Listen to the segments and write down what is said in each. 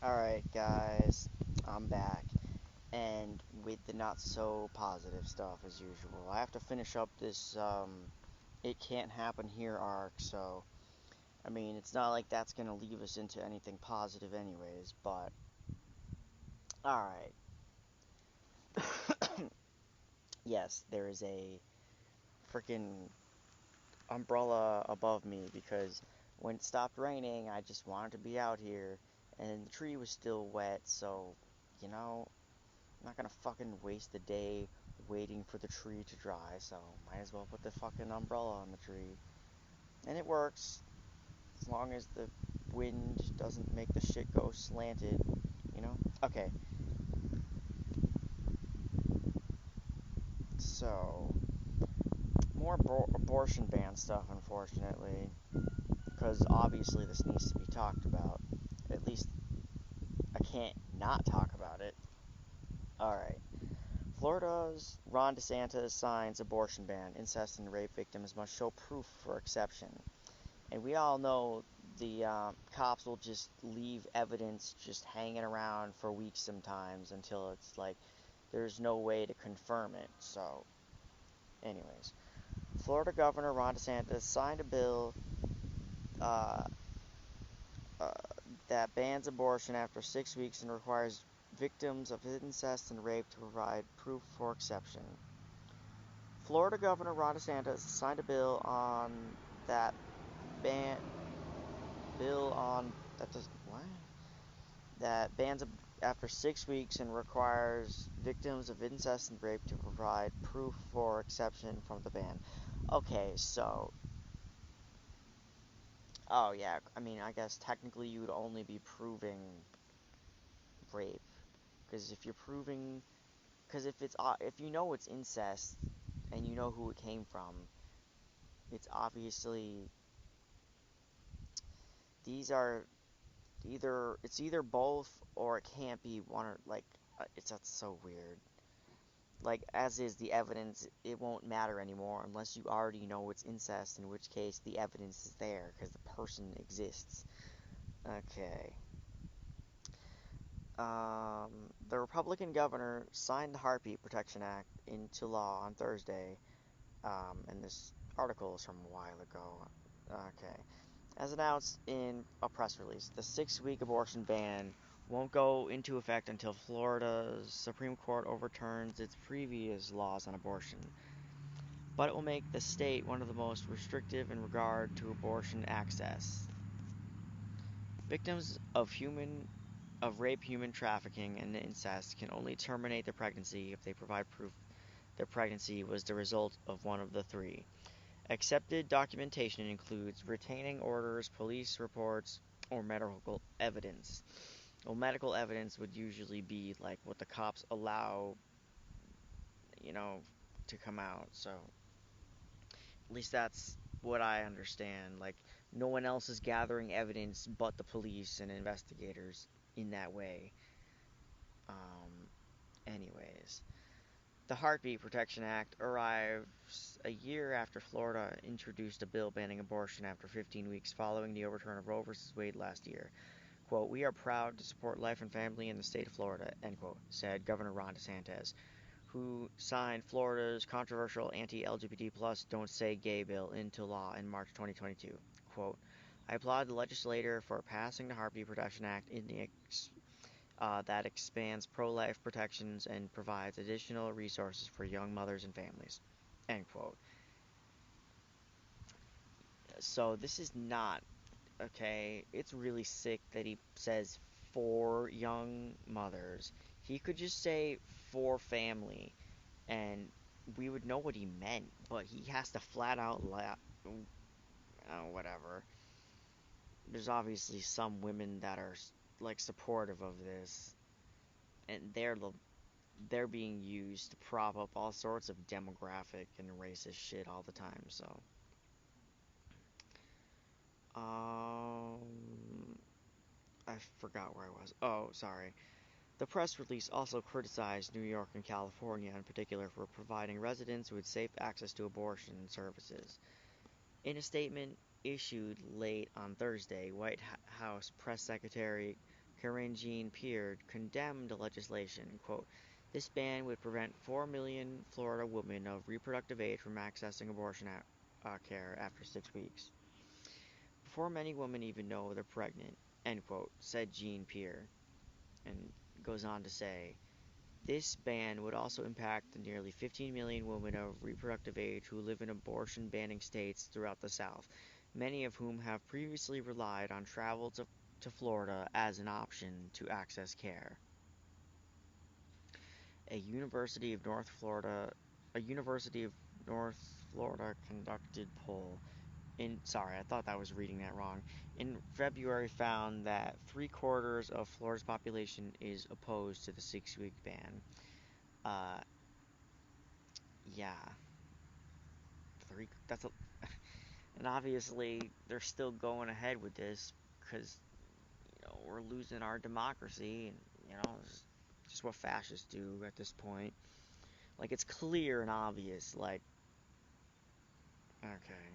Alright, guys, I'm back. And with the not so positive stuff as usual. I have to finish up this It Can't Happen Here arc, so I mean, it's not like that's gonna leave us into anything positive, anyways, but alright. Yes, there is a freaking umbrella above me because when it stopped raining, I just wanted to be out here, and the tree was still wet, so you know, I'm not gonna fucking waste the day waiting for the tree to dry, so might as well put the fucking umbrella on the tree. And it works, as long as the wind doesn't make the shit go slanted, you know? Okay, so, more abortion ban stuff, unfortunately, because obviously this needs to be talked about. At least, I can't not talk about it. Alright. Florida's Ron Desantis signs abortion ban. Incest and rape victims must show proof for exception. And we all know the cops will just leave evidence just hanging around for weeks sometimes until it's like there's no way to confirm it. So, anyways, Florida Governor Ron DeSantis signed a bill uh, uh, that bans abortion after 6 weeks and requires victims of incest and rape to provide proof for exception. Florida Governor Ron DeSantis signed a that ban bill on that does what that bans after 6 weeks and requires victims of incest and rape to provide proof for exception from the ban. Okay, so oh yeah, I mean I guess technically you would only be proving rape because if you know it's incest and you know who it came from, it's obviously these are either both or it can't be one or like that's so weird. Like as is the evidence, it won't matter anymore unless you already know it's incest, in which case the evidence is there because the person exists. Okay. Um, the Republican governor signed the Heartbeat Protection Act into law on Thursday, and this article is from a while ago. Okay. As announced in a press release, the 6 week abortion ban won't go into effect until Florida's Supreme Court overturns its previous laws on abortion, but it will make the state one of the most restrictive in regard to abortion access. Victims of rape, human trafficking, and incest can only terminate their pregnancy if they provide proof their pregnancy was the result of one of the three. Accepted documentation includes retaining orders, police reports, or medical evidence. Well, medical evidence would usually be like what the cops allow, you know, to come out. So, at least that's what I understand. Like, no one else is gathering evidence but the police and investigators in that way. Anyways. The Heartbeat Protection Act arrives a year after Florida introduced a bill banning abortion after 15 weeks following the overturn of Roe v. Wade last year. Quote, "We are proud to support life and family in the state of Florida," end quote, said Governor Ron DeSantis, who signed Florida's controversial anti-LGBT plus Don't Say Gay bill into law in March 2022. Quote, "I applaud the legislator for passing the Heartbeat Protection Act in the that expands pro-life protections and provides additional resources for young mothers and families." End quote. So this is not okay. It's really sick that he says for young mothers. He could just say for family, and we would know what he meant. But he has to flat out whatever. There's obviously some women that are like supportive of this, and they're being used to prop up all sorts of demographic and racist shit all the time. So, I forgot where I was. Oh, sorry. The press release also criticized New York and California in particular for providing residents with safe access to abortion services. In a statement issued late on Thursday, White House Press Secretary Karine Jean-Pierre, condemned the legislation. Quote, this ban would prevent 4 million Florida women of reproductive age from accessing abortion care after 6 weeks. Before many women even know they're pregnant, end quote, said Jean-Pierre, and goes on to say, this ban would also impact the nearly 15 million women of reproductive age who live in abortion-banning states throughout the South, many of whom have previously relied on travel to Florida as an option to access care. A University of North Florida conducted poll I thought I was reading that wrong. In February found that 3/4 of Florida's population is opposed to the 6-week ban. Yeah. And obviously they're still going ahead with this because, we're losing our democracy, and, it's just what fascists do at this point. Like, it's clear and obvious, like, okay,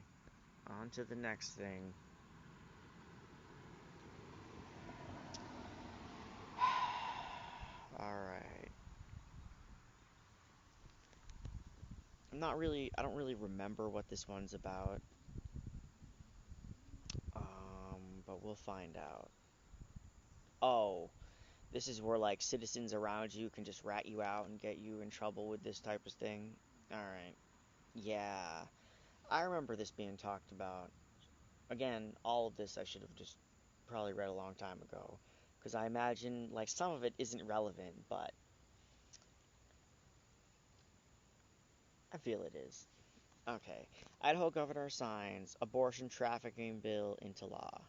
on to the next thing. Alright. I don't really remember what this one's about. But we'll find out. Oh, this is where, like, citizens around you can just rat you out and get you in trouble with this type of thing. Alright. Yeah. I remember this being talked about. Again, all of this I should have just probably read a long time ago. Because I imagine, like, some of it isn't relevant, but I feel it is. Okay. Idaho governor signs abortion trafficking bill into law.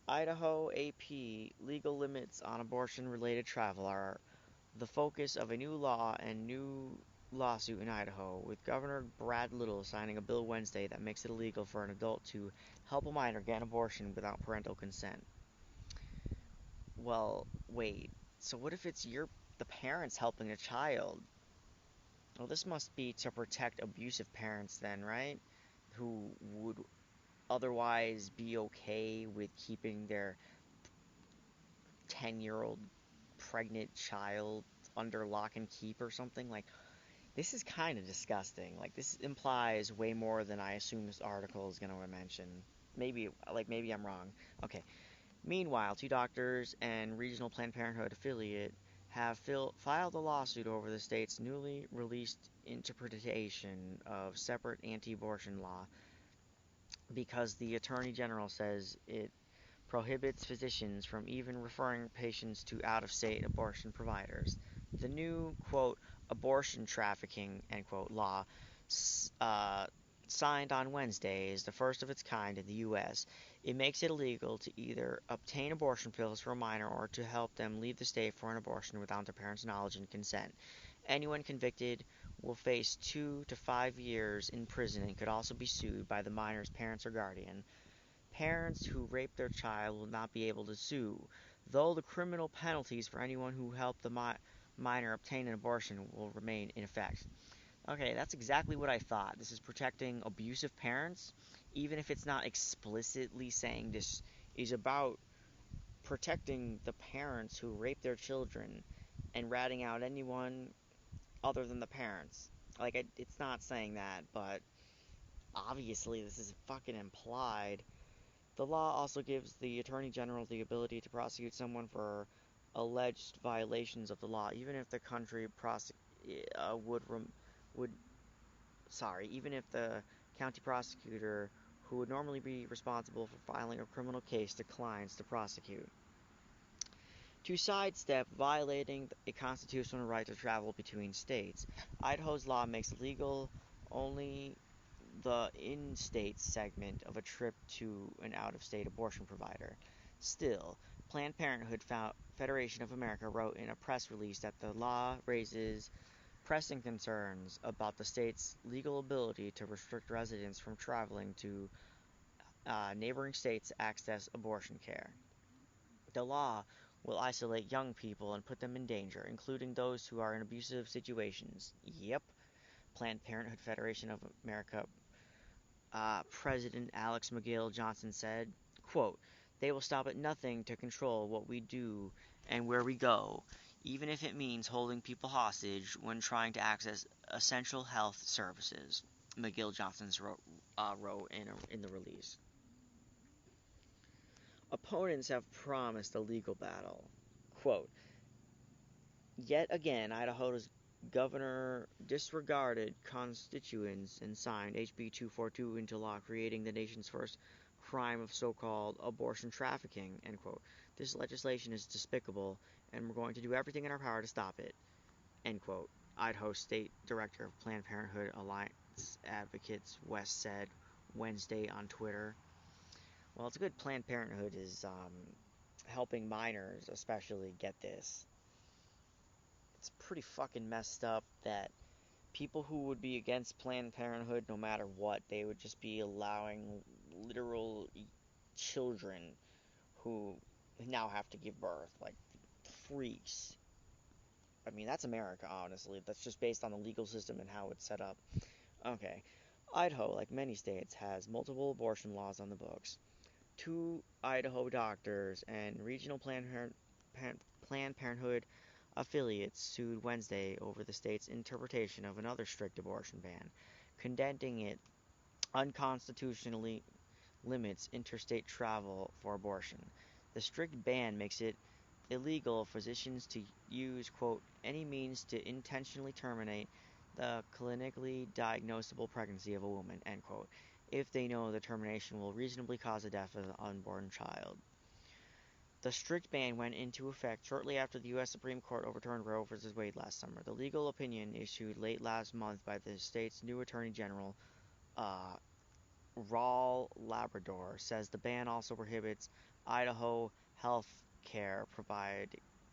Idaho AP legal limits on abortion-related travel are the focus of a new law and new lawsuit in Idaho, with Governor Brad Little signing a bill Wednesday that makes it illegal for an adult to help a minor get an abortion without parental consent. Well, wait. So what if it's the parents helping a child? Well, this must be to protect abusive parents then, right? Who would otherwise be okay with keeping their 10-year-old pregnant child under lock and keep or something. Like, this is kind of disgusting. Like, this implies way more than I assume this article is going to mention. Maybe I'm wrong. Okay. Meanwhile, 2 doctors and regional Planned Parenthood affiliate have filed a lawsuit over the state's newly released interpretation of separate anti-abortion law because the Attorney General says it prohibits physicians from even referring patients to out-of-state abortion providers. The new, quote, abortion trafficking, end quote, law signed on Wednesday is the first of its kind in the U.S. It makes it illegal to either obtain abortion pills for a minor or to help them leave the state for an abortion without their parents' knowledge and consent. Anyone convicted will face 2 to 5 years in prison and could also be sued by the minor's parents or guardian. Parents who rape their child will not be able to sue, though the criminal penalties for anyone who helped the minor obtain an abortion will remain in effect. Okay, that's exactly what I thought. This is protecting abusive parents, even if it's not explicitly saying this is about protecting the parents who rape their children and ratting out anyone other than the parents. Like, it's not saying that, but obviously this is fucking implied. The law also gives the Attorney General the ability to prosecute someone for alleged violations of the law, even if the even if the county prosecutor, who would normally be responsible for filing a criminal case, declines to prosecute. To sidestep violating a constitutional right to travel between states, Idaho's law makes legal only the in-state segment of a trip to an out-of-state abortion provider. Still, Planned Parenthood Federation of America wrote in a press release that the law raises pressing concerns about the state's legal ability to restrict residents from traveling to neighboring states to access abortion care. The law will isolate young people and put them in danger, including those who are in abusive situations. Yep. Planned Parenthood Federation of America President Alex McGill Johnson said, quote, They will stop at nothing to control what we do and where we go, even if it means holding people hostage when trying to access essential health services, McGill Johnson wrote in the release. Opponents have promised a legal battle. Quote, yet again, Idaho's governor disregarded constituents and signed HB 242 into law, creating the nation's first crime of so-called abortion trafficking, end quote. This legislation is despicable, and we're going to do everything in our power to stop it, end quote. Idaho State Director of Planned Parenthood Alliance Advocates West said Wednesday on Twitter. Well, it's good Planned Parenthood is helping minors especially get this. It's pretty fucking messed up that people who would be against Planned Parenthood no matter what, they would just be allowing literal children who now have to give birth, like freaks. I mean, that's America, honestly. That's just based on the legal system and how it's set up. Okay. Idaho, like many states, has multiple abortion laws on the books. 2 Idaho doctors and regional Planned Parenthood affiliates sued Wednesday over the state's interpretation of another strict abortion ban, contending it unconstitutionally limits interstate travel for abortion. The strict ban makes it illegal for physicians to use, quote, any means to intentionally terminate the clinically diagnosable pregnancy of a woman, end quote, if they know the termination will reasonably cause the death of an unborn child. The strict ban went into effect shortly after the U.S. Supreme Court overturned Roe v. Wade last summer. The legal opinion issued late last month by the state's new Attorney General, Raul Labrador, says the ban also prohibits Idaho health care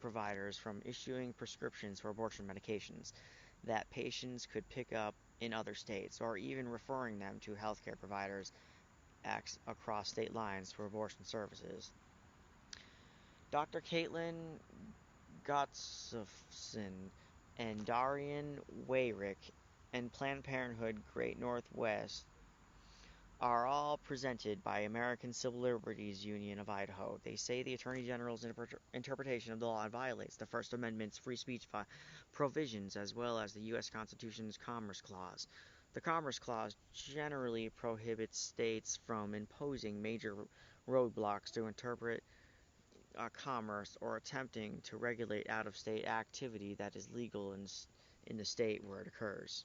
providers from issuing prescriptions for abortion medications that patients could pick up in other states, or even referring them to healthcare providers across state lines for abortion services. Dr. Caitlin Gustafson and Darian Wayrick and Planned Parenthood Great Northwest are all presented by American Civil Liberties Union of Idaho. They say the Attorney General's interpretation of the law violates the First Amendment's free speech provisions as well as the U.S. Constitution's Commerce Clause. The Commerce Clause generally prohibits states from imposing major roadblocks to interpret commerce or attempting to regulate out-of-state activity that is legal in the state where it occurs.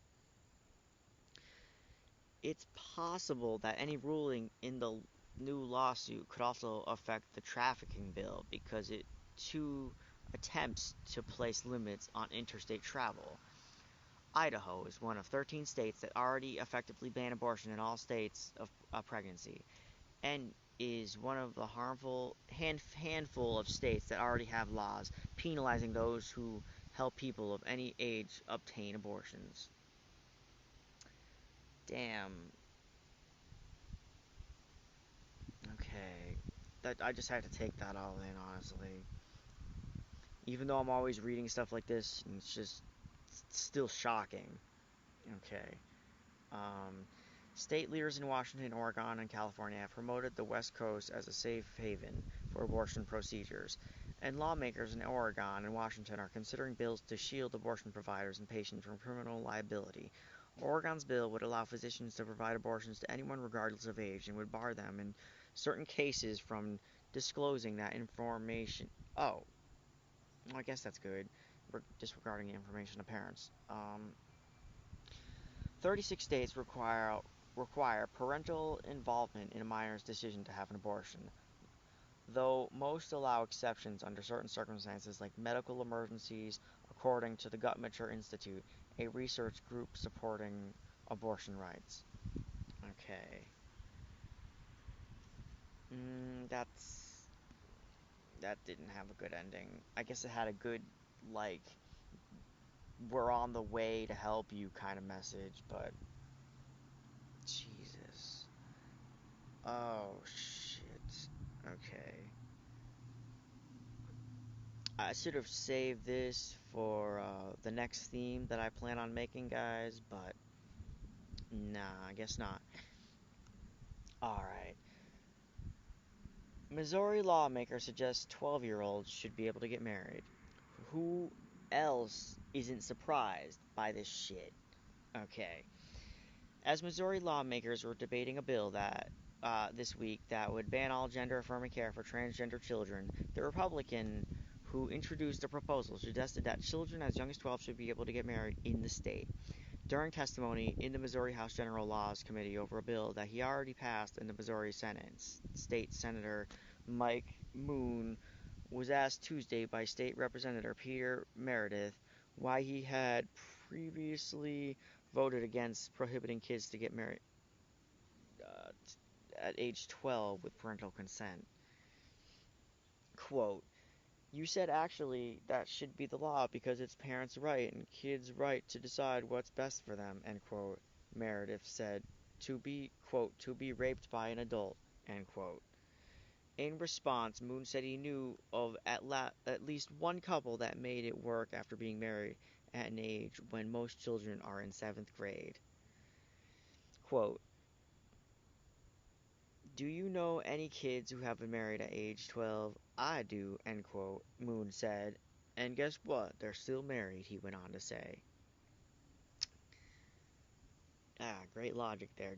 It's possible that any ruling in the new lawsuit could also affect the trafficking bill because it too attempts to place limits on interstate travel. Idaho is one of 13 states that already effectively ban abortion in all states of pregnancy, and is one of the handful of states that already have laws penalizing those who help people of any age obtain abortions. Damn. Okay. I just had to take that all in, honestly. Even though I'm always reading stuff like this, it's still shocking. Okay. State leaders in Washington, Oregon, and California have promoted the West Coast as a safe haven for abortion procedures, and lawmakers in Oregon and Washington are considering bills to shield abortion providers and patients from criminal liability. Oregon's bill would allow physicians to provide abortions to anyone regardless of age and would bar them in certain cases from disclosing that information. Oh, I guess that's good. Disregarding information to parents. 36 states require parental involvement in a minor's decision to have an abortion, though most allow exceptions under certain circumstances like medical emergencies, according to the Guttmacher Institute, a research group supporting abortion rights. Okay. That didn't have a good ending. I guess it had a good, like, we're on the way to help you kind of message, but Jesus. Oh, shit. Okay. I should have saved this for the next theme that I plan on making, guys, but nah, I guess not. Alright. Missouri lawmaker suggests 12-year-olds should be able to get married. Who else isn't surprised by this shit? Okay. As Missouri lawmakers were debating a bill that this week that would ban all gender-affirming care for transgender children, the Republican who introduced the proposal suggested that children as young as 12 should be able to get married in the state. During testimony in the Missouri House General Laws Committee over a bill that he already passed in the Missouri Senate, State Senator Mike Moon was asked Tuesday by State Representative Peter Meredith why he had previously voted against prohibiting kids to get married uh, at age 12 with parental consent. Quote, "You said actually that should be the law because it's parents' right and kids' right to decide what's best for them," end quote. Meredith said, to be raped by an adult, end quote. In response, Moon said he knew of at least one couple that made it work after being married at an age when most children are in 7th grade. Quote, "Do you know any kids who have been married at age 12? I do," end quote, Moon said. "And guess what? They're still married," he went on to say. Great logic there.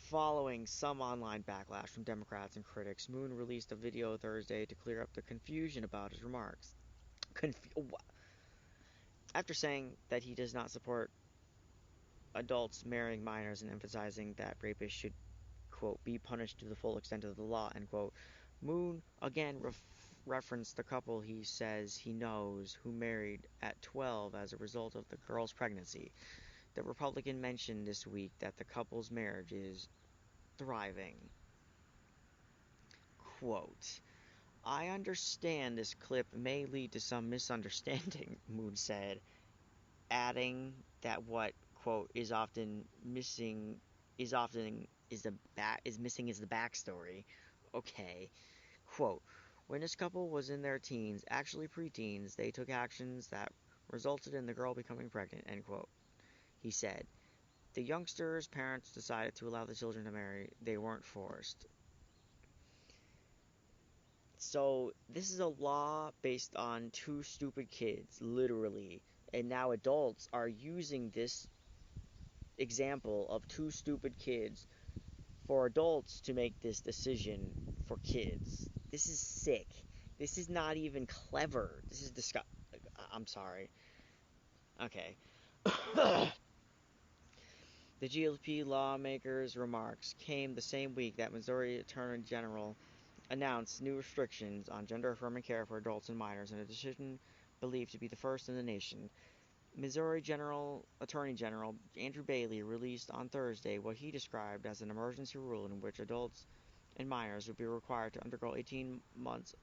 Following some online backlash from Democrats and critics, Moon released a video Thursday to clear up the confusion about his remarks. After saying that he does not support adults marrying minors and emphasizing that rapists should, quote, be punished to the full extent of the law, end quote, Moon again referenced the couple he says he knows who married at 12 as a result of the girl's pregnancy. The Republican mentioned this week that the couple's marriage is thriving. Quote, "I understand this clip may lead to some misunderstanding," Moon said, adding that what, quote, is missing is the backstory. Okay. Quote, "When this couple was in their teens, actually preteens, they took actions that resulted in the girl becoming pregnant," end quote. He said, "The youngsters' parents decided to allow the children to marry. They weren't forced." So, this is a law based on two stupid kids, literally. And now adults are using this example of two stupid kids for adults to make this decision for kids. This is sick. This is not even clever. This is disgusting. I'm sorry. Okay. The GOP lawmakers' remarks came the same week that Missouri Attorney General announced new restrictions on gender-affirming care for adults and minors in a decision believed to be the first in the nation. Missouri Attorney General Andrew Bailey released on Thursday what he described as an emergency rule in which adults and minors would be required to undergo 18 months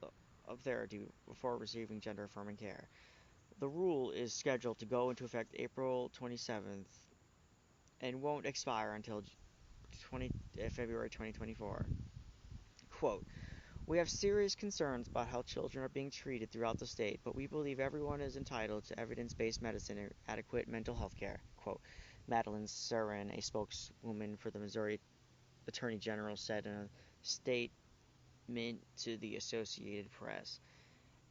of therapy before receiving gender-affirming care. The rule is scheduled to go into effect April 27th and won't expire until February 2024. Quote, "We have serious concerns about how children are being treated throughout the state, but we believe everyone is entitled to evidence-based medicine and adequate mental health care," quote, Madeline Surin, a spokeswoman for the Missouri Attorney General, said in a statement to the Associated Press.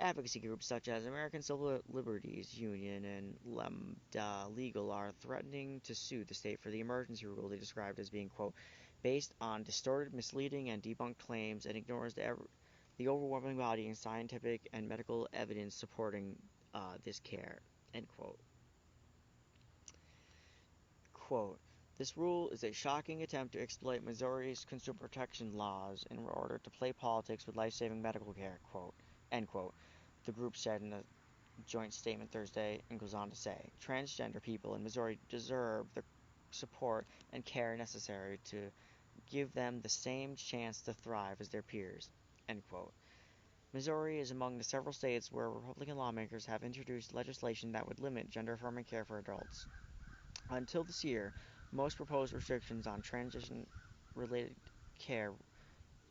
Advocacy groups such as American Civil Liberties Union and Lambda Legal are threatening to sue the state for the emergency rule they described as being, quote, "based on distorted, misleading, and debunked claims and ignores the overwhelming body of scientific and medical evidence supporting this care," end quote. Quote, "This rule is a shocking attempt to exploit Missouri's consumer protection laws in order to play politics with life-saving medical care," quote, end quote, the group said in a joint statement Thursday, and goes on to say, "Transgender people in Missouri deserve the support and care necessary to give them the same chance to thrive as their peers," end quote. Missouri is among the several states where Republican lawmakers have introduced legislation that would limit gender-affirming care for adults. Until this year, most proposed restrictions on transition-related care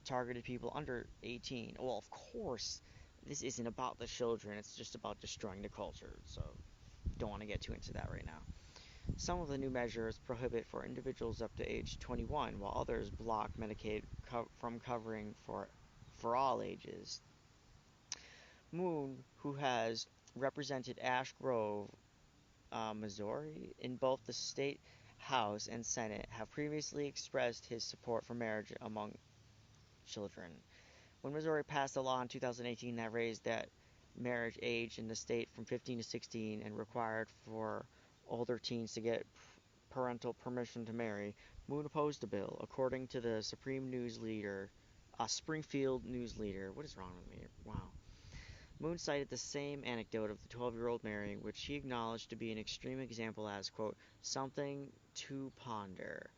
targeted people under 18. Well, of course, this isn't about the children, it's just about destroying the culture, so don't want to get too into that right now. Some of the new measures prohibit for individuals up to age 21, while others block Medicaid from covering for all ages. Moon, who has represented Ash Grove, Missouri, in both the state House and Senate, have previously expressed his support for marriage among children. When Missouri passed a law in 2018 that raised that marriage age in the state from 15 to 16 and required for older teens to get parental permission to marry, Moon opposed the bill, according to the Springfield News Leader. What is wrong with me? Wow. Moon cited the same anecdote of the 12-year-old marrying, which he acknowledged to be an extreme example as, quote, something to ponder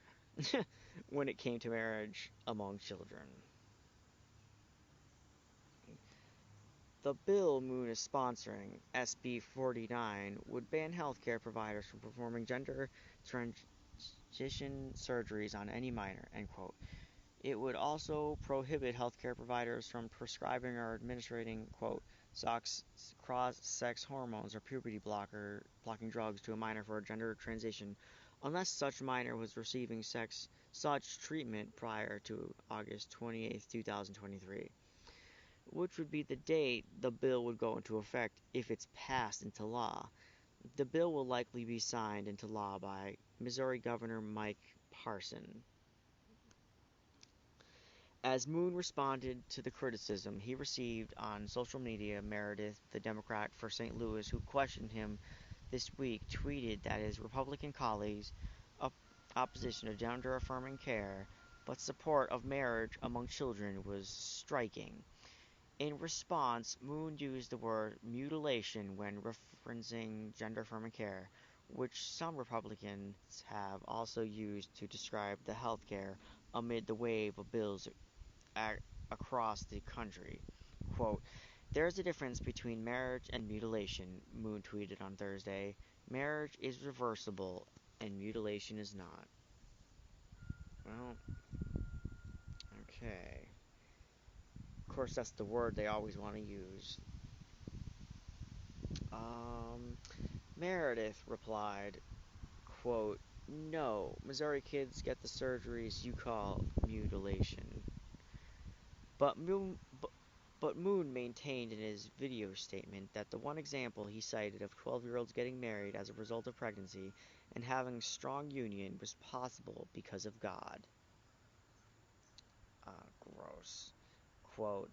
when it came to marriage among children. The bill Moon is sponsoring, SB 49, would ban healthcare providers from performing gender transition surgeries on any minor, end quote. It would also prohibit healthcare providers from prescribing or administering, quote, cross-sex hormones or puberty blocking drugs to a minor for a gender transition, unless such minor was receiving such treatment prior to August 28, 2023, which would be the date the bill would go into effect if it's passed into law. The bill will likely be signed into law by Missouri Governor Mike Parson. As Moon responded to the criticism he received on social media, Meredith, the Democrat for St. Louis, who questioned him this week, tweeted that his Republican colleagues' opposition to gender-affirming care, but support of marriage among children, was striking. In response, Moon used the word mutilation when referencing gender-affirming care, which some Republicans have also used to describe the health care amid the wave of bills across the country. Quote, there's a difference between marriage and mutilation, Moon tweeted on Thursday. Marriage is reversible, and mutilation is not. Well, okay. Of course, that's the word they always want to use. Meredith replied, quote, no, Missouri kids get the surgeries you call mutilation. But Moon maintained in his video statement that the one example he cited of 12-year-olds getting married as a result of pregnancy and having a strong union was possible because of God. Gross. Quote,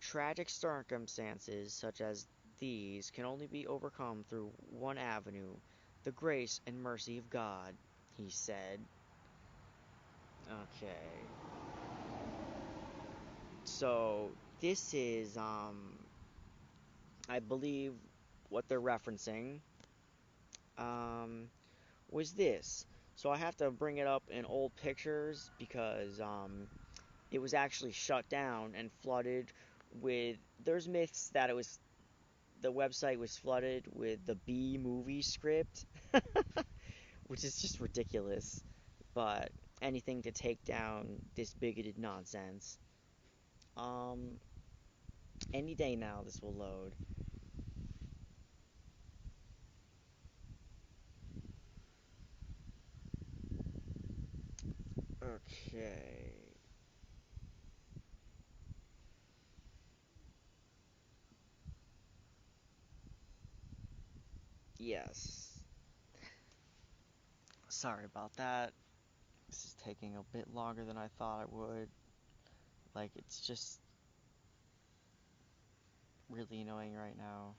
tragic circumstances such as these can only be overcome through one avenue, the grace and mercy of God, he said. Okay. So, this is, I believe what they're referencing, was this. So I have to bring it up in old pictures because, it was actually shut down and flooded with, there's myths that the website was flooded with the B movie script, which is just ridiculous, but anything to take down this bigoted nonsense. Any day now this will load. Okay. Yes. Sorry about that. This is taking a bit longer than I thought it would. Like, it's just really annoying right now.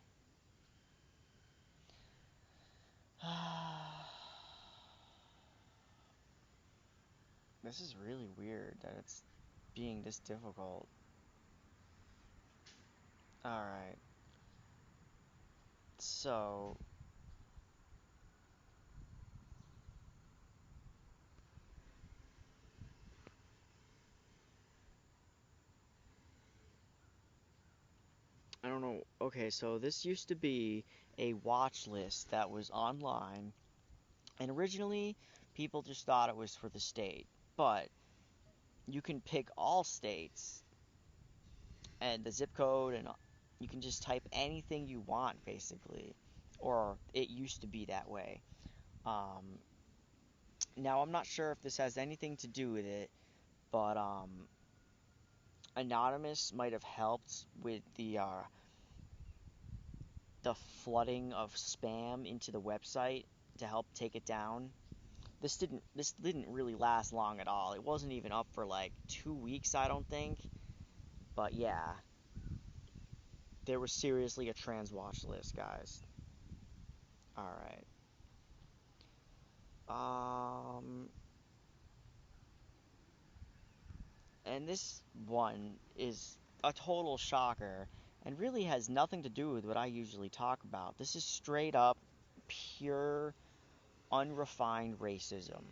This is really weird that it's being this difficult. Alright. So, I don't know. Okay, so this used to be a watch list that was online, and originally people just thought it was for the state, but you can pick all states and the zip code, and you can just type anything you want, basically, or it used to be that way. Now, I'm not sure if this has anything to do with it, but Anonymous might have helped with the flooding of spam into the website to help take it down. This didn't really last long at all. It wasn't even up for like 2 weeks, I don't think. But yeah, there was seriously a trans watch list, guys. All right. And this one is a total shocker and really has nothing to do with what I usually talk about. This is straight up pure unrefined racism.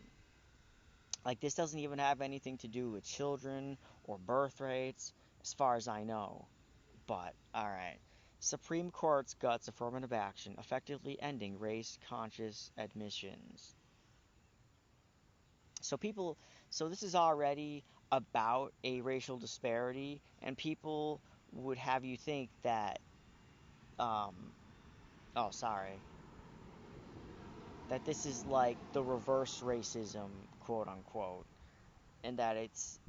Like, this doesn't even have anything to do with children or birth rates, as far as I know. But, alright. Supreme Court's guts affirmative action, effectively ending race-conscious admissions. So this is already about a racial disparity, and people would have you think that, oh, sorry, that this is like the reverse racism, quote unquote, and that it's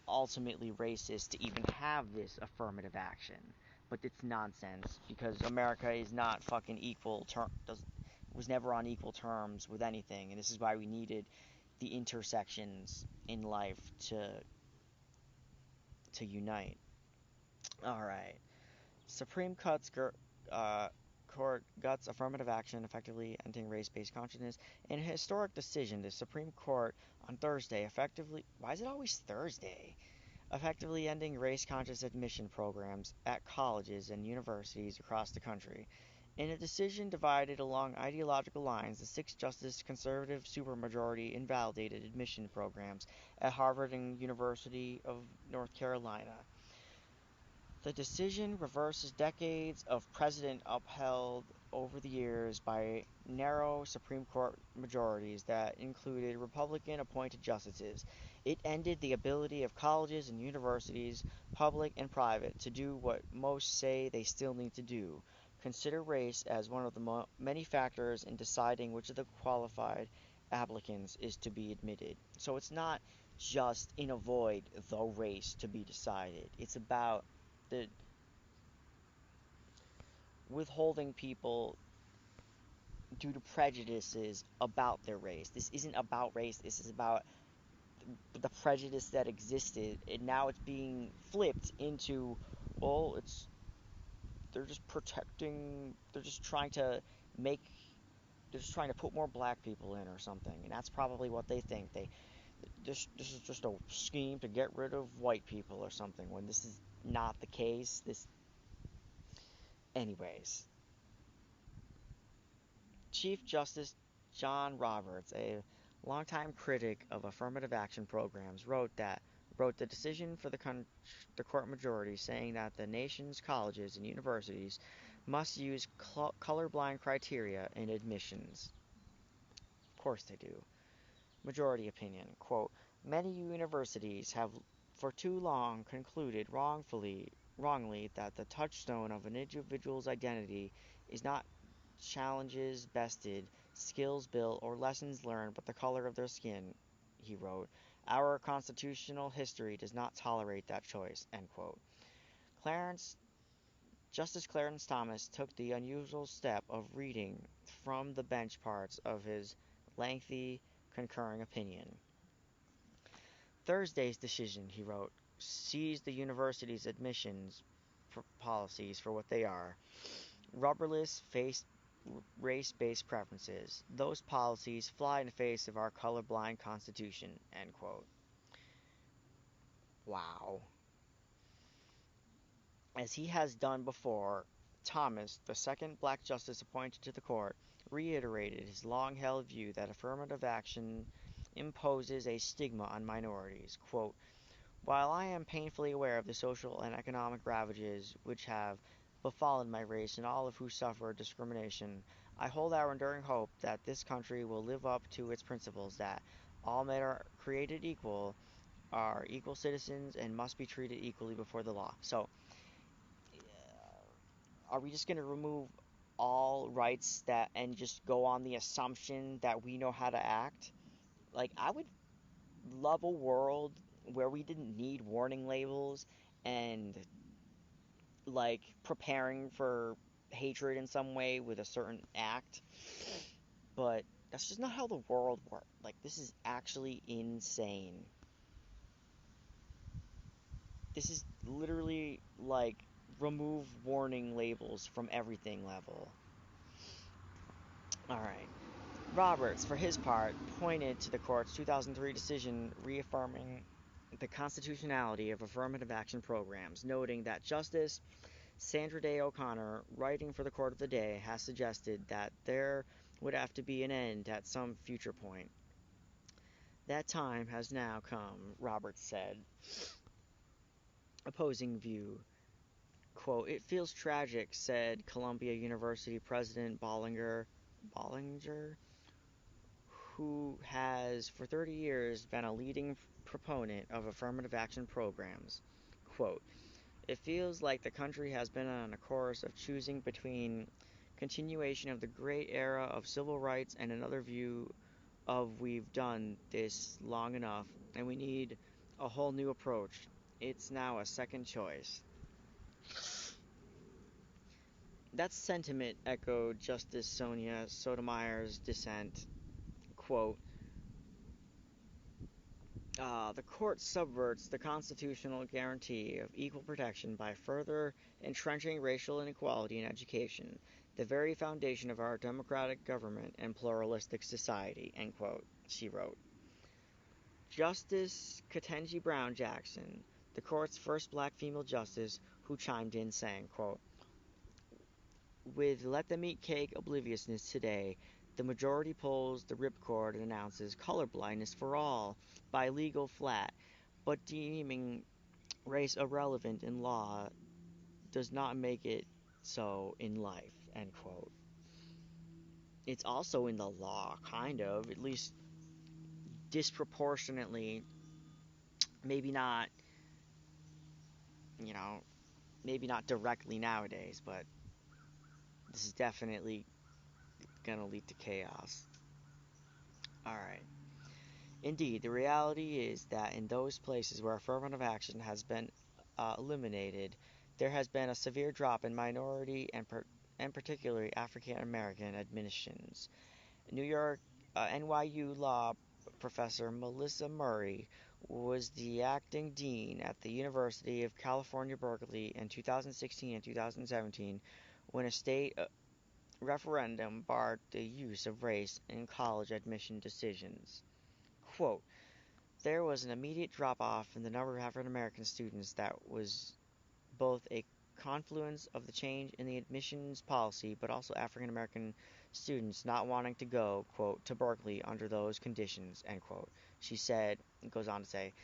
ultimately racist to even have this affirmative action. But it's nonsense because America is not fucking was never on equal terms with anything, and this is why we needed the intersections in life to unite. All right, Supreme Court guts affirmative action, effectively ending race-based consciousness. In a historic decision, the Supreme Court on Thursday effectively. Why is it always Thursday? Effectively ending race-conscious admission programs at colleges and universities across the country. In a decision divided along ideological lines, the six-justice conservative supermajority invalidated admission programs at Harvard and University of North Carolina. The decision reverses decades of precedent upheld over the years by narrow Supreme Court majorities that included Republican-appointed justices. It ended the ability of colleges and universities, public and private, to do what most say they still need to do: consider race as one of the many factors in deciding which of the qualified applicants is to be admitted. So it's not just in a void the race to be decided. It's about the withholding people due to prejudices about their race. This isn't about race. This is about the prejudice that existed, and now it's being flipped into, well, it's they're just protecting. Make. They're just trying to put more black people in or something, and that's probably what they think. This is just a scheme to get rid of white people or something. When this is not the case. Anyways, Chief Justice John Roberts, a longtime critic of affirmative action programs, wrote the decision for the court majority, saying that the nation's colleges and universities must use colorblind criteria in admissions. Of course they do. Majority opinion, quote, many universities have for too long concluded wrongly that the touchstone of an individual's identity is not challenges bested, skills built, or lessons learned, but the color of their skin, he wrote. Our constitutional history does not tolerate that choice, end quote. Justice Clarence Thomas took the unusual step of reading from the bench parts of his lengthy concurring opinion. Thursday's decision, he wrote, sees the university's admissions policies for what they are: rubberless race-based preferences. Those policies fly in the face of our colorblind Constitution, end quote. Wow. As he has done before, Thomas, the second black justice appointed to the court, reiterated his long-held view that affirmative action imposes a stigma on minorities. Quote, while I am painfully aware of the social and economic ravages which have befallen my race and all of who suffer discrimination, I hold our enduring hope that this country will live up to its principles that all men are created equal, are equal citizens, and must be treated equally before the law. So, are we just going to remove all rights and just go on the assumption that we know how to act? Like, I would love a world where we didn't need warning labels and, like, preparing for hatred in some way with a certain act. But that's just not how the world works. Like, this is actually insane. This is literally, like, remove warning labels from everything level. Alright. Roberts, for his part, pointed to the court's 2003 decision reaffirming the constitutionality of affirmative action programs, noting that Justice Sandra Day O'Connor, writing for the court of the day, has suggested that there would have to be an end at some future point. That time has now come, Roberts said, opposing view. Quote, "It feels tragic," said Columbia University President Bollinger, who has for 30 years been a leading proponent of affirmative action programs. Quote, "It feels like the country has been on a course of choosing between continuation of the great era of civil rights and another view of we've done this long enough and we need a whole new approach. It's now a second choice." That sentiment echoed Justice Sonia Sotomayor's dissent. Quote, "The court subverts the constitutional guarantee of equal protection by further entrenching racial inequality in education, the very foundation of our democratic government and pluralistic society," end quote, she wrote. Justice Ketanji Brown Jackson, the court's first black female justice, who chimed in saying, quote, "With Let Them Eat Cake obliviousness today, the majority pulls the ripcord and announces color blindness for all by legal flat, but deeming race irrelevant in law does not make it so in life," end quote. It's also in the law, kind of, at least disproportionately, maybe not, maybe not directly nowadays, but this is definitely gonna lead to chaos. Alright. Indeed, the reality is that in those places where affirmative action has been eliminated, there has been a severe drop in minority and particularly African American admissions. New York NYU law professor Melissa Murray was the acting dean at the University of California, Berkeley in 2016 and 2017 when a state referendum barred the use of race in college admission decisions. Quote, "There was an immediate drop-off in the number of African American students that was both a confluence of the change in the admissions policy, but also African American students not wanting to go, quote, to Berkeley under those conditions," end quote. She said, and goes on to say,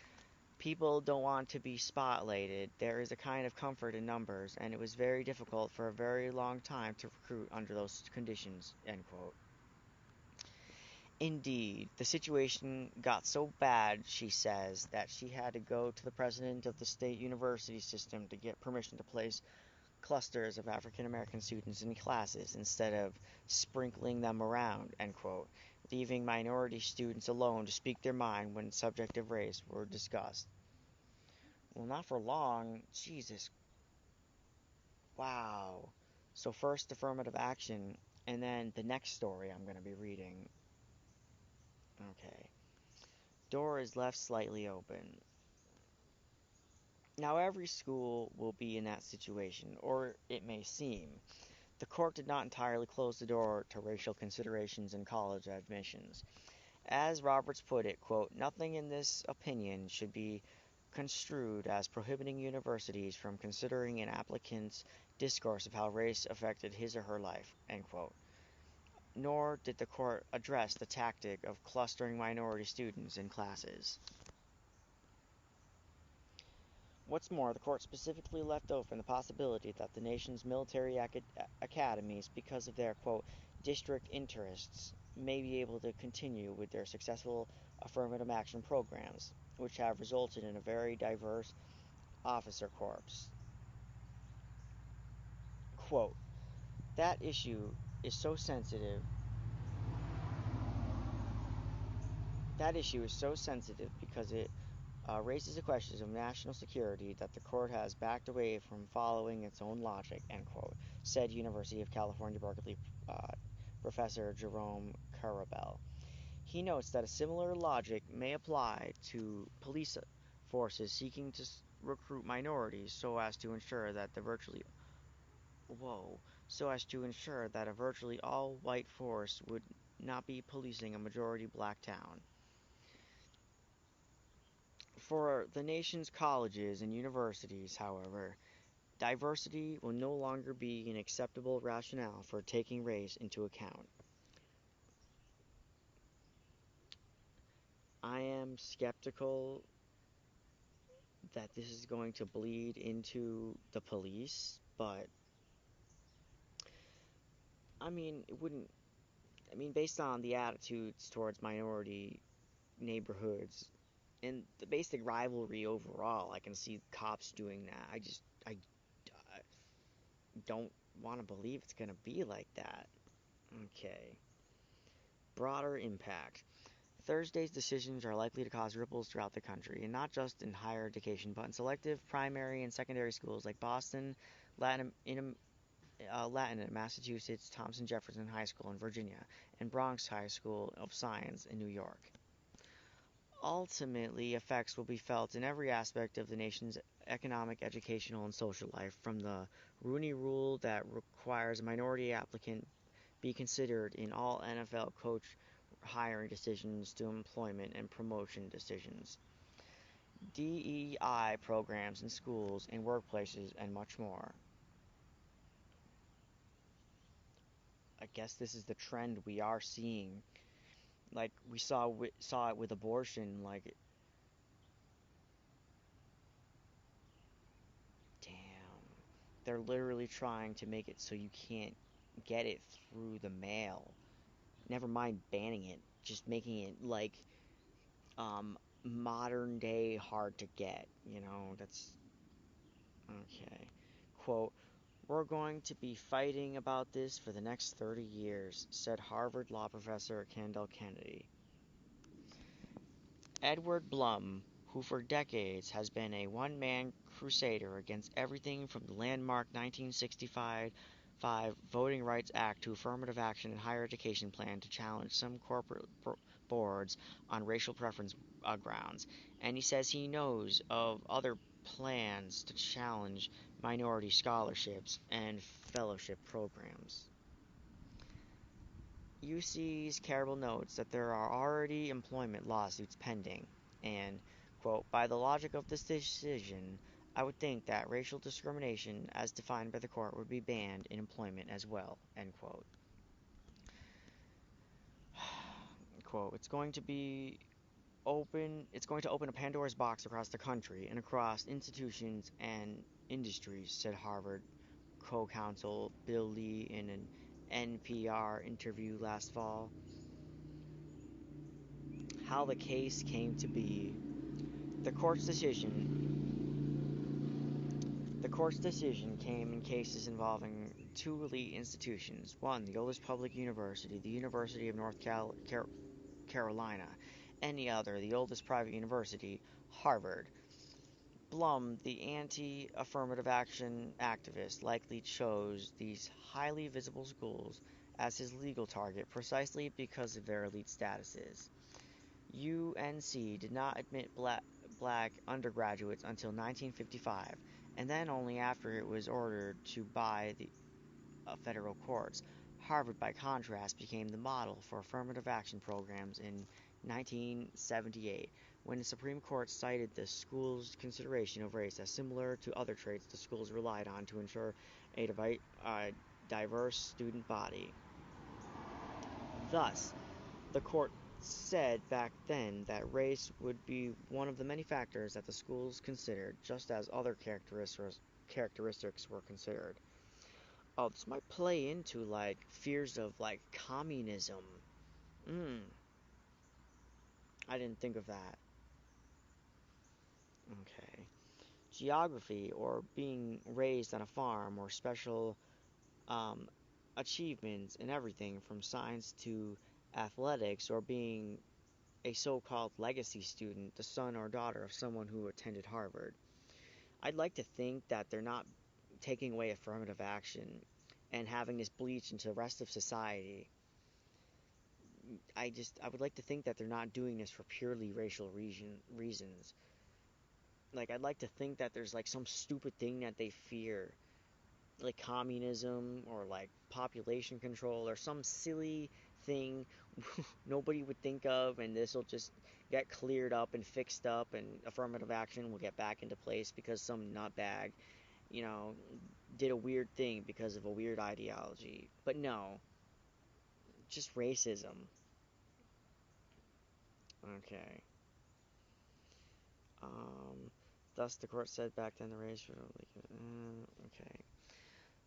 "People don't want to be spotlighted. There is a kind of comfort in numbers, and it was very difficult for a very long time to recruit under those conditions," end quote. Indeed, the situation got so bad, she says, that she had to go to the president of the state university system to get permission to place clusters of African American students in classes instead of sprinkling them around, end quote, leaving minority students alone to speak their mind when subject of race were discussed. Well, not for long. Jesus. Wow. So first affirmative action, and then the next story I'm going to be reading. Okay. Door is left slightly open. Now every school will be in that situation, or it may seem. The court did not entirely close the door to racial considerations in college admissions. As Roberts put it, quote, "Nothing in this opinion should be construed as prohibiting universities from considering an applicant's discourse of how race affected his or her life," end quote. Nor did the court address the tactic of clustering minority students in classes. What's more, the court specifically left open the possibility that the nation's military academies, because of their, quote, "district interests," may be able to continue with their successful affirmative action programs, which have resulted in a very diverse officer corps. Quote, "That issue is so sensitive That issue is so sensitive because it raises the questions of national security that the court has backed away from following its own logic, end quote, said University of California, Berkeley Professor Jerome Carabel. He notes that a similar logic may apply to police forces seeking to recruit minorities so as to ensure that a virtually all-white force would not be policing a majority black town. For the nation's colleges and universities, however, diversity will no longer be an acceptable rationale for taking race into account. I am skeptical that this is going to bleed into the police, but it wouldn't. Based on the attitudes towards minority neighborhoods and the basic rivalry overall, I can see cops doing that. I don't want to believe it's going to be like that. Okay. Broader impact. Thursday's decisions are likely to cause ripples throughout the country, and not just in higher education, but in selective primary and secondary schools like Boston, Latin in Massachusetts, Thompson Jefferson High School in Virginia, and Bronx High School of Science in New York. Ultimately, effects will be felt in every aspect of the nation's economic, educational, and social life, from the Rooney Rule that requires a minority applicant be considered in all NFL coach hiring decisions to employment and promotion decisions, DEI programs in schools and workplaces, and much more. I guess this is the trend we are seeing. Like we saw it with abortion. Like, damn, they're literally trying to make it so you can't get it through the mail. Never mind banning it, just making it like modern day hard to get. That's okay. Quote, "We're going to be fighting about this for the next 30 years," said Harvard law professor Kendall Kennedy. Edward Blum, who for decades has been a one-man crusader against everything from the landmark 1965 Voting Rights Act to affirmative action and higher education plan to challenge some corporate boards on racial preference grounds, and he says he knows of other plans to challenge minority scholarships and fellowship programs. UC's Carabel notes that there are already employment lawsuits pending, and, quote, "By the logic of this decision, I would think that racial discrimination, as defined by the court, would be banned in employment as well," end quote. Quote, It's going to open a Pandora's box across the country and across institutions and industries," said Harvard co-counsel Bill Lee in an NPR interview last fall. How the case came to be. The court's decision came in cases involving two elite institutions. One, the oldest public university, the University of North Carolina, and the other, the oldest private university, Harvard. Blum, the anti-affirmative action activist, likely chose these highly visible schools as his legal target precisely because of their elite statuses. UNC did not admit black undergraduates until 1955, and then only after it was ordered to by the federal courts. Harvard, by contrast, became the model for affirmative action programs in 1978, when the Supreme Court cited the school's consideration of race as similar to other traits the schools relied on to ensure a diverse student body. Thus, the court said back then that race would be one of the many factors that the schools considered, just as other characteristics were considered. Oh, this might play into, fears of, communism. I didn't think of that. Okay. Geography, or being raised on a farm, or special achievements in everything from science to athletics, or being a so-called legacy student, the son or daughter of someone who attended Harvard. I'd like to think that they're not taking away affirmative action and having this bleach into the rest of society. I would like to think that they're not doing this for purely racial reasons. Like, I'd like to think that there's like some stupid thing that they fear, like communism or like population control or some silly thing nobody would think of, and this will just get cleared up and fixed up, and affirmative action will get back into place because some nutbag, did a weird thing because of a weird ideology. But no, just racism. Okay. Thus the court said back then the race. Okay.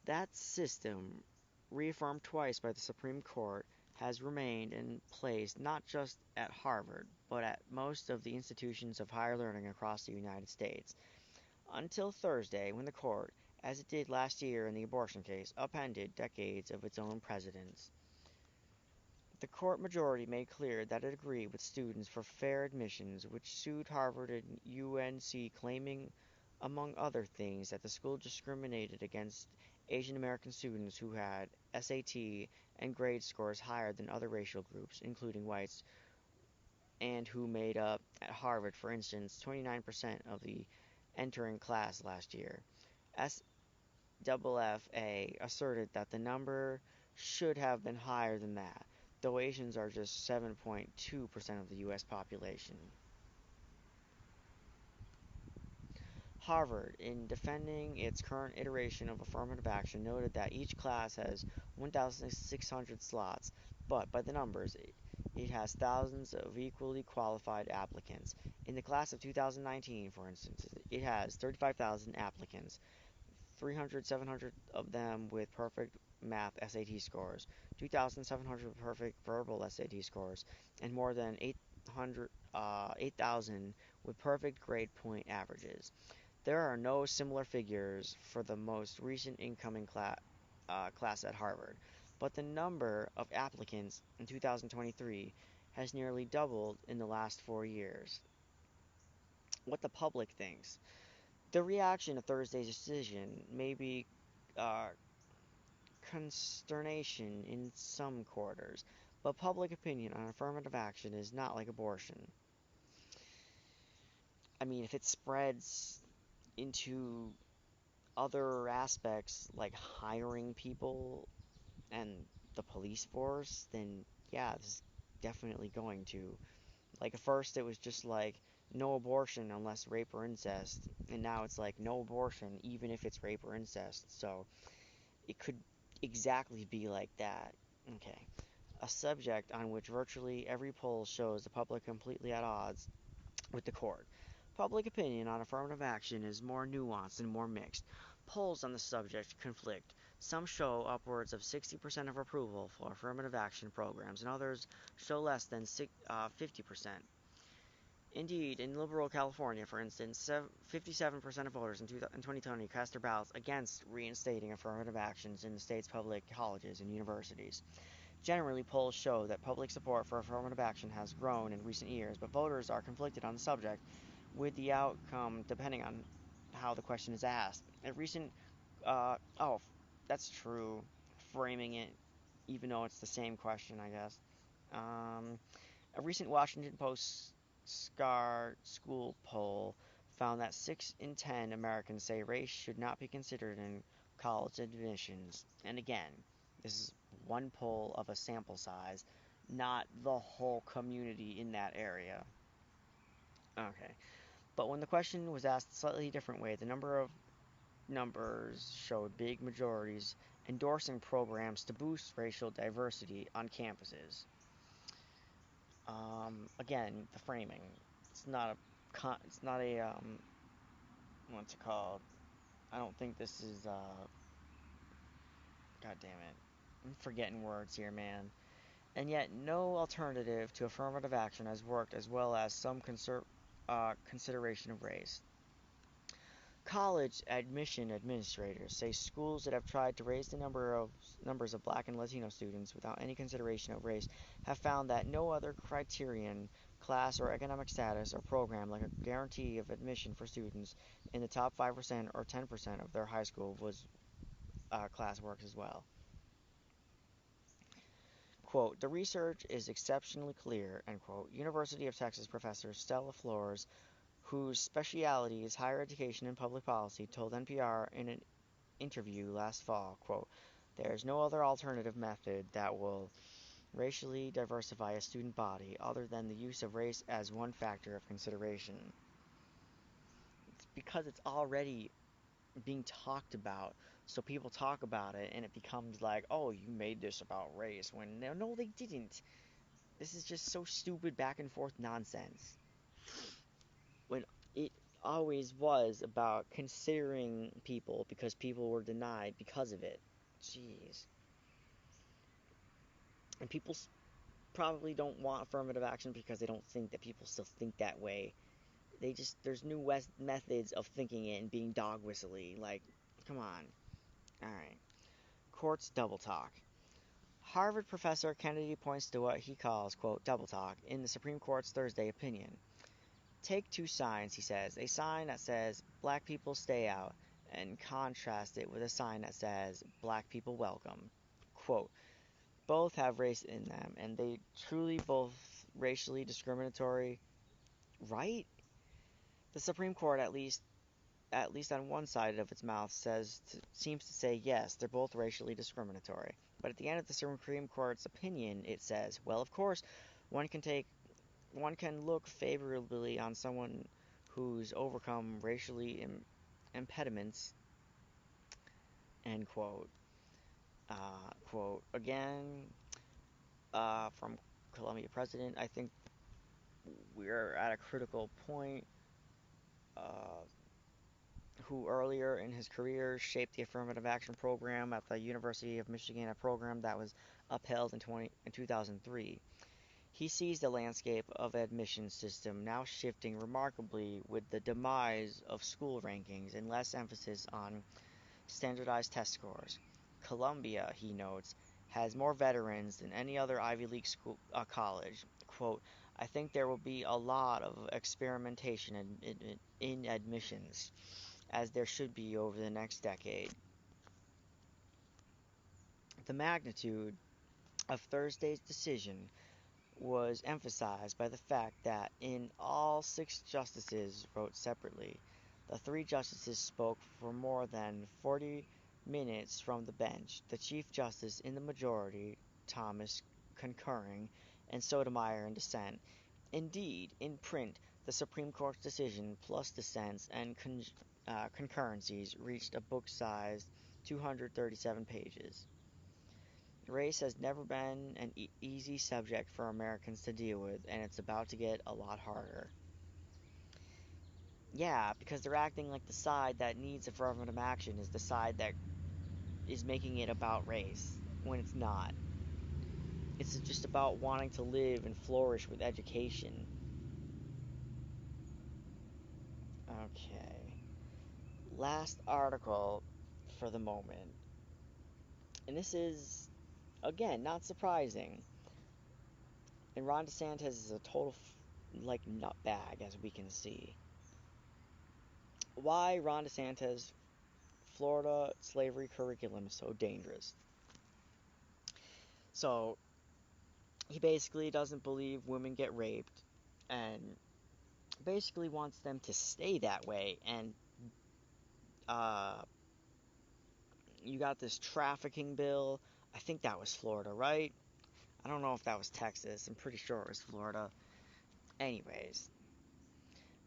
That system, reaffirmed twice by the Supreme Court, has remained in place not just at Harvard, but at most of the institutions of higher learning across the United States. Until Thursday, when the court, as it did last year in the abortion case, upended decades of its own precedents. The court majority made clear that it agreed with Students for Fair Admissions, which sued Harvard and UNC, claiming, among other things, that the school discriminated against Asian American students who had SAT and grade scores higher than other racial groups, including whites, and who made up, at Harvard, for instance, 29% of the entering class last year. SFFA asserted that the number should have been higher than that, though Asians are just 7.2% of the U.S. population. Harvard, in defending its current iteration of affirmative action, noted that each class has 1,600 slots, but by the numbers, it has thousands of equally qualified applicants. In the class of 2019, for instance, it has 35,000 applicants, 700 of them with perfect math SAT scores, 2,700 with perfect verbal SAT scores, and more than 8,000 with perfect grade point averages. There are no similar figures for the most recent incoming class at Harvard, but the number of applicants in 2023 has nearly doubled in the last 4 years. What the public thinks. The reaction to Thursday's decision may be uh, consternation in some quarters, but public opinion on affirmative action is not like abortion. I mean, if it spreads into other aspects like hiring people and the police force, then yeah, this is definitely going to. Like, at first it was just like no abortion unless rape or incest, and now it's like no abortion even if it's rape or incest. So it could exactly be like that. Okay. A subject on which virtually every poll shows the public completely at odds with the court. Public opinion on affirmative action is more nuanced and more mixed. Polls on the subject conflict. Some show upwards of 60% of approval for affirmative action programs, and others show less than 50%. Indeed, in liberal California, for instance, 57% of voters in 2020 cast their ballots against reinstating affirmative actions in the state's public colleges and universities. Generally, polls show that public support for affirmative action has grown in recent years, but voters are conflicted on the subject, with the outcome depending on how the question is asked. A recent, oh, that's true, framing it, even though it's the same question, I guess. A recent Washington Post school poll found that 6 in 10 Americans say race should not be considered in college admissions. And again, this is one poll of a sample size, not the whole community in that area. Okay. But when the question was asked a slightly different way, the numbers showed big majorities endorsing programs to boost racial diversity on campuses. Again, the framing. It's not a what's it called? I don't think this is God damn it. I'm forgetting words here, man. And yet, no alternative to affirmative action has worked as well as some consideration of race. College admission administrators say schools that have tried to raise the numbers of Black and Latino students without any consideration of race have found that no other criterion class or economic status or program like a guarantee of admission for students in the top 5% or 10% of their high school was classwork as well. Quote, the research is exceptionally clear, end quote. University of Texas professor Stella Flores, whose specialty is higher education and public policy, told NPR in an interview last fall, quote, there is no other alternative method that will racially diversify a student body other than the use of race as one factor of consideration. It's because it's already being talked about, so people talk about it and it becomes like, oh, you made this about race, when no they didn't. This is just so stupid back and forth nonsense, when it always was about considering people because people were denied because of it. Jeez. And people probably don't want affirmative action because they don't think that people still think that way. There's new methods of thinking it and being dog whistly. Like, come on. Alright. Courts double talk. Harvard professor Kennedy points to what he calls, quote, double talk in the Supreme Court's Thursday opinion. Take two signs, he says. A sign that says, black people stay out, and contrast it with a sign that says, black people welcome. Quote, both have race in them, and they truly both racially discriminatory, right? The Supreme Court, at least on one side of its mouth, seems to say yes, they're both racially discriminatory. But at the end of the Supreme Court's opinion, it says, well, of course, one can look favorably on someone who's overcome racially impediments, end quote. Quote, again, from Columbia President, I think we're at a critical point, who earlier in his career shaped the affirmative action program at the University of Michigan, a program that was upheld in 2003. He sees the landscape of admission system now shifting remarkably with the demise of school rankings and less emphasis on standardized test scores. Columbia, he notes, has more veterans than any other Ivy League school, college. Quote, I think there will be a lot of experimentation in admissions, as there should be over the next decade. The magnitude of Thursday's decision was emphasized by the fact that in all 6 justices wrote separately, the 3 justices spoke for more than 40 minutes from the bench, the Chief Justice in the majority, Thomas, concurring, and Sotomayor in dissent. Indeed, in print, the Supreme Court's decision, plus dissents and concurrencies, reached a book-sized 237 pages. Race has never been an easy subject for Americans to deal with, and it's about to get a lot harder. Yeah, because they're acting like the side that needs affirmative action is the side that is making it about race, when it's not. It's just about wanting to live and flourish with education. Okay. Last article for the moment. And this is, again, not surprising. And Ron Desantis is a total, nutbag, as we can see. Why Ron DeSantis' Florida slavery curriculum is so dangerous. So, he basically doesn't believe women get raped, and basically wants them to stay that way, and you got this trafficking bill. I think that was Florida, right? I don't know if that was Texas. I'm pretty sure it was Florida. Anyways,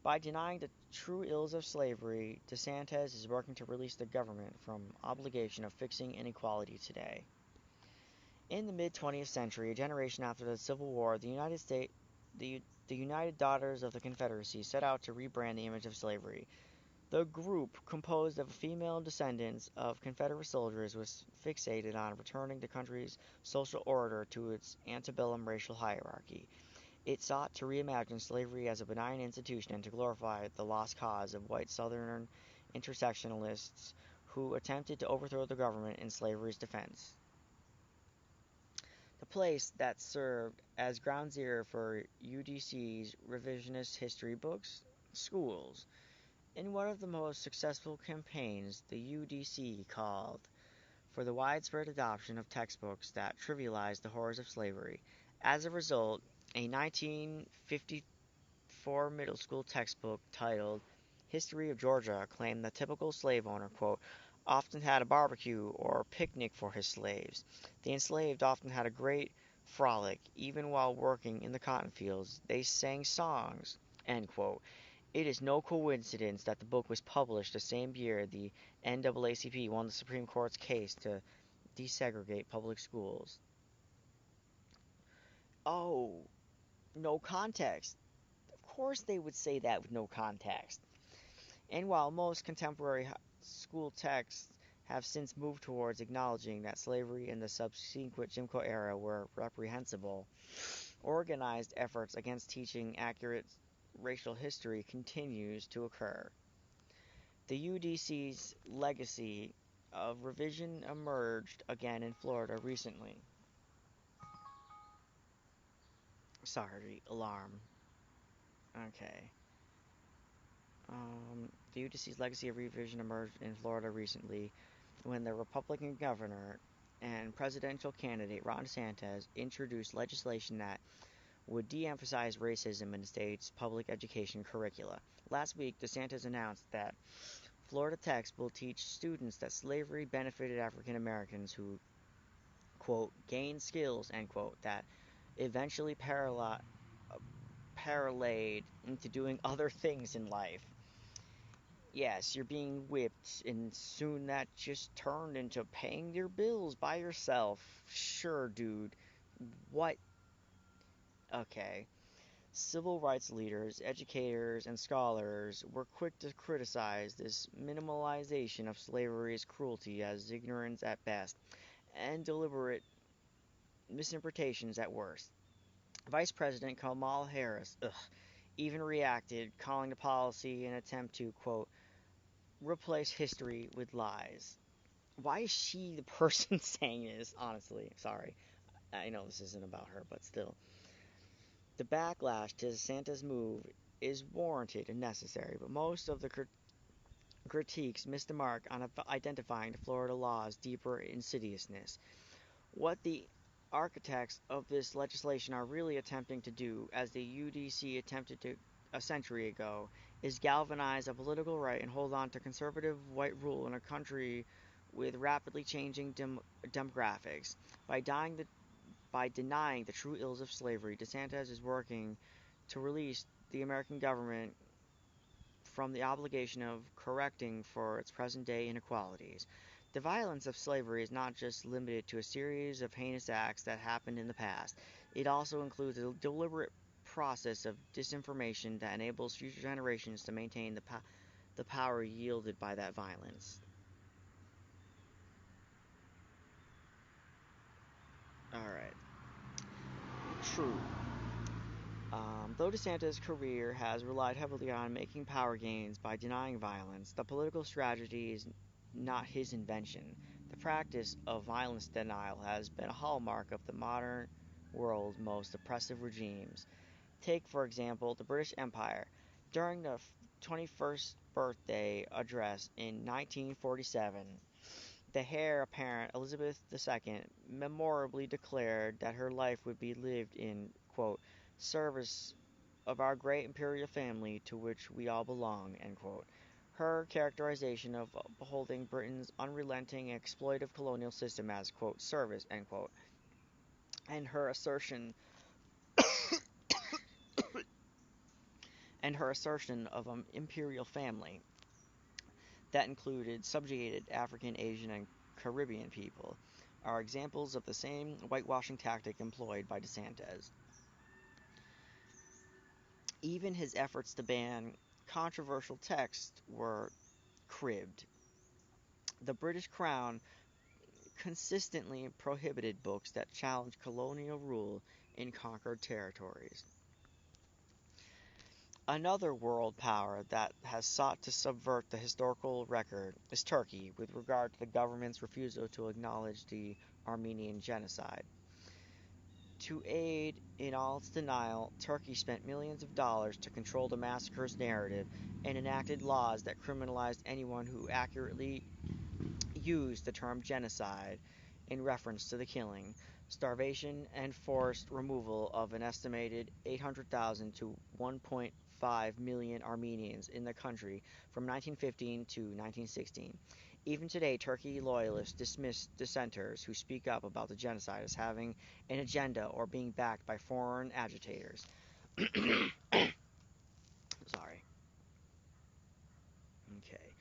by denying the true ills of slavery, DeSantis is working to release the government from obligation of fixing inequality today. In the mid-20th century, a generation after the Civil War, the United Daughters of the Confederacy set out to rebrand the image of slavery. The group, composed of female descendants of Confederate soldiers, was fixated on returning the country's social order to its antebellum racial hierarchy. It sought to reimagine slavery as a benign institution and to glorify the lost cause of white Southern intersectionalists who attempted to overthrow the government in slavery's defense. the place that served as ground zero for UDC's revisionist history books, schools. In one of the most successful campaigns, the UDC called for the widespread adoption of textbooks that trivialized the horrors of slavery. As a result, a 1954 middle school textbook titled History of Georgia claimed the typical slave owner, quote, often had a barbecue or picnic for his slaves. The enslaved often had a great frolic, even while working in the cotton fields. They sang songs, end quote. It is no coincidence that the book was published the same year the NAACP won the Supreme Court's case to desegregate public schools. Oh, no context. Of course they would say that with no context. And while most contemporary school texts have since moved towards acknowledging that slavery and the subsequent Jim Crow era were reprehensible, organized efforts against teaching accurate racial history continues to occur. The UDC's legacy of revision emerged again in Florida recently. Sorry, alarm. Okay. The UDC's legacy of revision emerged in Florida recently when the Republican governor and presidential candidate Ron Desantis introduced legislation that would de-emphasize racism in the state's public education curricula. Last week, DeSantis announced that Florida Tech will teach students that slavery benefited African Americans who, quote, gained skills, end quote, that eventually parlayed into doing other things in life. Yes, you're being whipped, and soon that just turned into paying your bills by yourself. Sure, dude. What? Okay. Civil rights leaders, educators, and scholars were quick to criticize this minimalization of slavery's cruelty as ignorance at best and deliberate misinterpretations at worst. Vice President Kamala Harris even reacted, calling the policy an attempt to, quote, replace history with lies. Why is she the person saying this? Honestly, sorry. I know this isn't about her, but still. The backlash to DeSantis' move is warranted and necessary, but most of the critiques miss the mark on identifying the Florida law's deeper insidiousness. What the architects of this legislation are really attempting to do, as the UDC attempted to a century ago, is galvanize a political right and hold on to conservative white rule in a country with rapidly changing demographics. By denying the true ills of slavery, DeSantis is working to release the American government from the obligation of correcting for its present day inequalities. The violence of slavery is not just limited to a series of heinous acts that happened in the past, it also includes a deliberate process of disinformation that enables future generations to maintain the power yielded by that violence. Alright. True. Though DeSantis' career has relied heavily on making power gains by denying violence, the political strategy is not his invention. The practice of violence denial has been a hallmark of the modern world's most oppressive regimes. Take, for example, the British Empire. During the 21st birthday address in 1947, the heir apparent Elizabeth II memorably declared that her life would be lived in, quote, service of our great imperial family to which we all belong, end quote. Her characterization of beholding Britain's unrelenting and exploitive colonial system as, quote, service, end quote, and her assertion of an imperial family that included subjugated African, Asian, and Caribbean people are examples of the same whitewashing tactic employed by DeSantis. Even his efforts to ban controversial texts were cribbed. The British Crown consistently prohibited books that challenged colonial rule in conquered territories. Another world power that has sought to subvert the historical record is Turkey with regard to the government's refusal to acknowledge the Armenian genocide. To aid in all its denial, Turkey spent millions of dollars to control the massacre's narrative and enacted laws that criminalized anyone who accurately used the term genocide in reference to the killing, starvation, and forced removal of an estimated 800,000 to 1.5 million Armenians in the country from 1915 to 1916. Even today, Turkey loyalists dismiss dissenters who speak up about the genocide as having an agenda or being backed by foreign agitators. Sorry. Okay.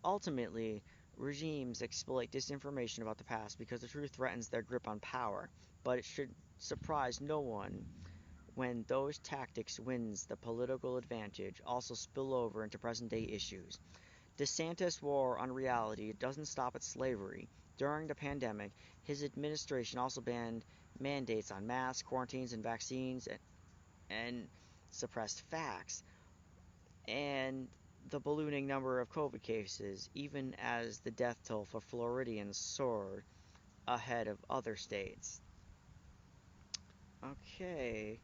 Ultimately, regimes exploit disinformation about the past because the truth threatens their grip on power, but it should surprise no one when those tactics wins the political advantage also spill over into present-day issues. DeSantis' war on reality doesn't stop at slavery. During the pandemic, his administration also banned mandates on masks, quarantines, and vaccines, and suppressed facts. And the ballooning number of COVID cases, even as the death toll for Floridians soared ahead of other states. Okay.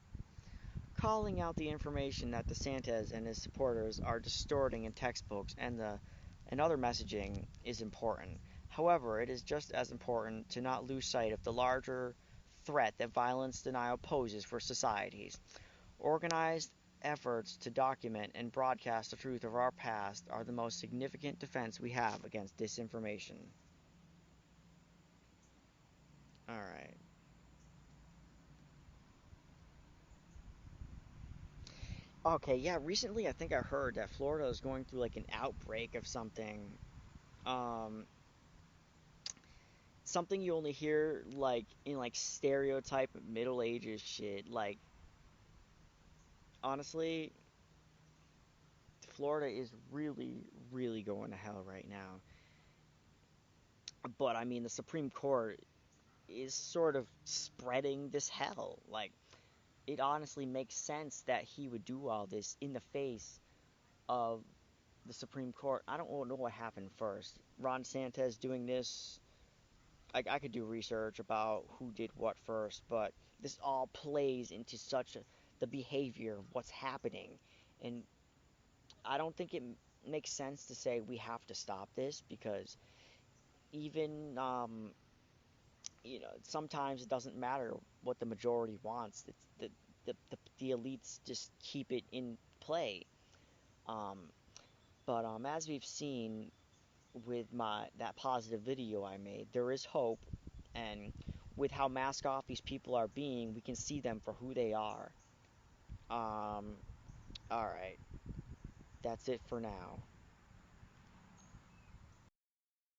Calling out the information that DeSantis and his supporters are distorting in textbooks and other messaging is important. However, it is just as important to not lose sight of the larger threat that violence denial poses for societies. Organized efforts to document and broadcast the truth of our past are the most significant defense we have against disinformation. Alright. Okay, yeah, recently I think I heard that Florida is going through like an outbreak of something. Um, Something you only hear like in like stereotype Middle Ages shit. Like, honestly, Florida is really, really going to hell right now. But I mean, the Supreme Court is sort of spreading this hell. Like, it honestly makes sense that he would do all this in the face of the Supreme Court. I don't know what happened first. Ron Desantis doing this. I could do research about who did what first, but this all plays into the behavior of what's happening. And I don't think it makes sense to say we have to stop this because even sometimes it doesn't matter what the majority wants. It's the elites just keep it in play. Um, but as we've seen with that positive video I made, there is hope, and with how mask off these people are being, we can see them for who they are. All right, that's it for now.